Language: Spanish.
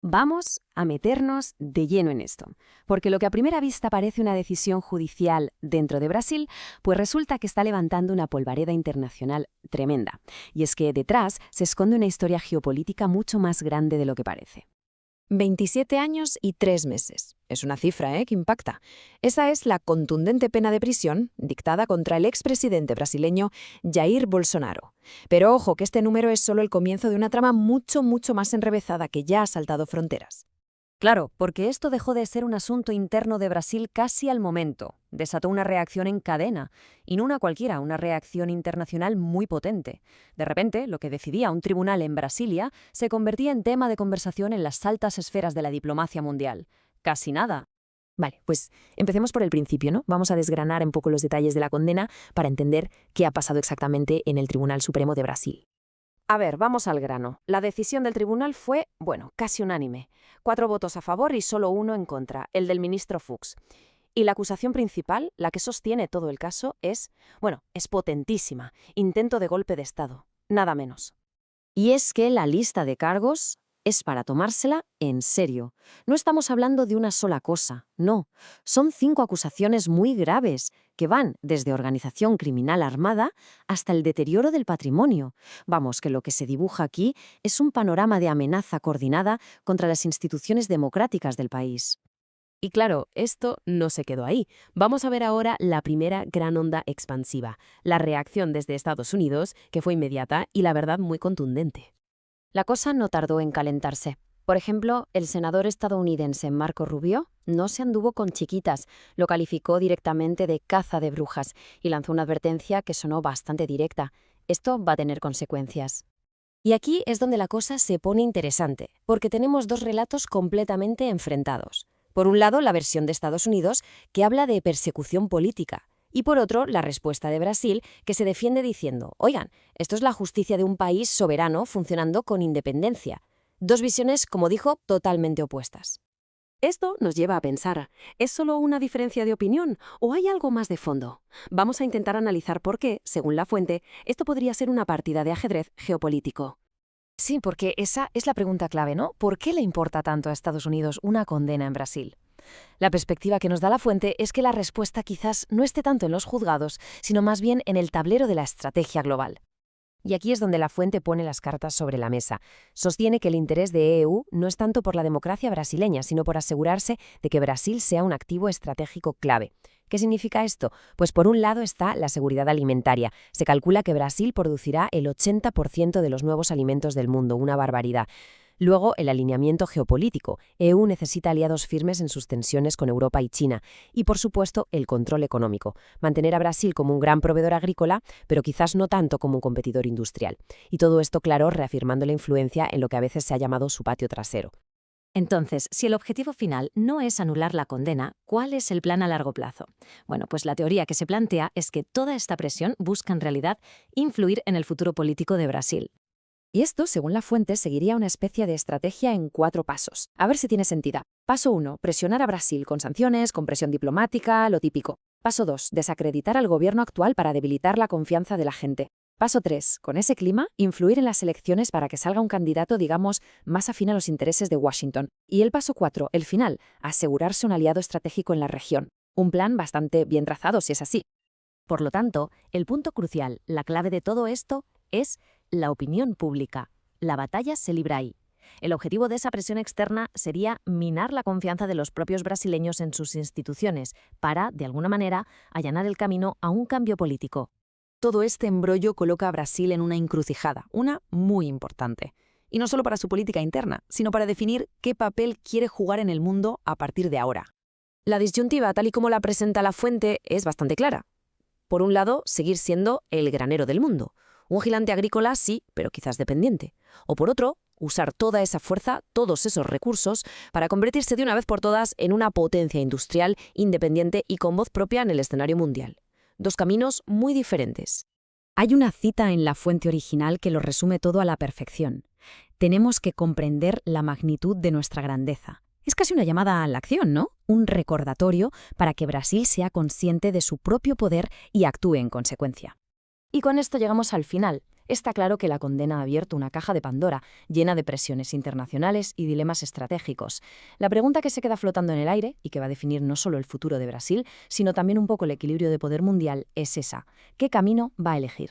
Vamos a meternos de lleno en esto, porque lo que a primera vista parece una decisión judicial dentro de Brasil, pues resulta que está levantando una polvareda internacional tremenda. Y es que detrás se esconde una historia geopolítica mucho más grande de lo que parece. 27 años y 3 meses. Es una cifra, que impacta. Esa es la contundente pena de prisión dictada contra el expresidente brasileño Jair Bolsonaro. Pero ojo, que este número es solo el comienzo de una trama mucho más enrevesada que ya ha saltado fronteras. Claro, porque esto dejó de ser un asunto interno de Brasil casi al momento. Desató una reacción en cadena, y no una cualquiera, una reacción internacional muy potente. De repente, lo que decidía un tribunal en Brasilia se convertía en tema de conversación en las altas esferas de la diplomacia mundial. Casi nada. Vale, pues empecemos por el principio, ¿no? Vamos a desgranar un poco los detalles de la condena para entender qué ha pasado exactamente en el Tribunal Supremo de Brasil. A ver, vamos al grano. La decisión del tribunal fue, casi unánime. 4 votos a favor y solo 1 en contra, el del ministro Fux. Y la acusación principal, la que sostiene todo el caso, es potentísima. Intento de golpe de Estado. Nada menos. Y es que la lista de cargos es para tomársela en serio. No estamos hablando de una sola cosa, no. Son 5 acusaciones muy graves que van desde organización criminal armada hasta el deterioro del patrimonio. Vamos, que lo que se dibuja aquí es un panorama de amenaza coordinada contra las instituciones democráticas del país. Y claro, esto no se quedó ahí. Vamos a ver ahora la primera gran onda expansiva, la reacción desde Estados Unidos, que fue inmediata y la verdad muy contundente. La cosa no tardó en calentarse. Por ejemplo, el senador estadounidense Marco Rubio no se anduvo con chiquitas, lo calificó directamente de caza de brujas y lanzó una advertencia que sonó bastante directa. Esto va a tener consecuencias. Y aquí es donde la cosa se pone interesante, porque tenemos 2 relatos completamente enfrentados. Por un lado, la versión de Estados Unidos, que habla de persecución política, y por otro, la respuesta de Brasil, que se defiende diciendo, oigan, esto es la justicia de un país soberano funcionando con independencia. 2 visiones, como dijo, totalmente opuestas. Esto nos lleva a pensar, ¿es solo una diferencia de opinión o hay algo más de fondo? Vamos a intentar analizar por qué, según la fuente, esto podría ser una partida de ajedrez geopolítico. Sí, porque esa es la pregunta clave, ¿no? ¿Por qué le importa tanto a Estados Unidos una condena en Brasil? La perspectiva que nos da la fuente es que la respuesta quizás no esté tanto en los juzgados, sino más bien en el tablero de la estrategia global. Y aquí es donde la fuente pone las cartas sobre la mesa. Sostiene que el interés de EU no es tanto por la democracia brasileña, sino por asegurarse de que Brasil sea un activo estratégico clave. ¿Qué significa esto? Pues por un lado está la seguridad alimentaria. Se calcula que Brasil producirá el 80% de los nuevos alimentos del mundo, una barbaridad. Luego, el alineamiento geopolítico. EU necesita aliados firmes en sus tensiones con Europa y China. Y, por supuesto, el control económico. Mantener a Brasil como un gran proveedor agrícola, pero quizás no tanto como un competidor industrial. Y todo esto, claro, reafirmando la influencia en lo que a veces se ha llamado su patio trasero. Entonces, si el objetivo final no es anular la condena, ¿cuál es el plan a largo plazo? Bueno, pues la teoría que se plantea es que toda esta presión busca en realidad influir en el futuro político de Brasil. Y esto, según la fuente, seguiría una especie de estrategia en 4 pasos. A ver si tiene sentido. Paso 1, presionar a Brasil con sanciones, con presión diplomática, lo típico. Paso 2, desacreditar al gobierno actual para debilitar la confianza de la gente. Paso 3, con ese clima, influir en las elecciones para que salga un candidato, digamos, más afín a los intereses de Washington. Y el paso 4, el final, asegurarse un aliado estratégico en la región. Un plan bastante bien trazado, si es así. Por lo tanto, el punto crucial, la clave de todo esto, es la opinión pública. La batalla se libra ahí. El objetivo de esa presión externa sería minar la confianza de los propios brasileños en sus instituciones para, de alguna manera, allanar el camino a un cambio político. Todo este embrollo coloca a Brasil en una encrucijada, una muy importante. Y no solo para su política interna, sino para definir qué papel quiere jugar en el mundo a partir de ahora. La disyuntiva, tal y como la presenta la fuente, es bastante clara. Por un lado, seguir siendo el granero del mundo. Un gigante agrícola, sí, pero quizás dependiente. O por otro, usar toda esa fuerza, todos esos recursos, para convertirse de una vez por todas en una potencia industrial, independiente y con voz propia en el escenario mundial. 2 caminos muy diferentes. Hay una cita en la fuente original que lo resume todo a la perfección. Tenemos que comprender la magnitud de nuestra grandeza. Es casi una llamada a la acción, ¿no? Un recordatorio para que Brasil sea consciente de su propio poder y actúe en consecuencia. Y con esto llegamos al final. Está claro que la condena ha abierto una caja de Pandora, llena de presiones internacionales y dilemas estratégicos. La pregunta que se queda flotando en el aire, y que va a definir no solo el futuro de Brasil, sino también un poco el equilibrio de poder mundial, es esa: ¿qué camino va a elegir?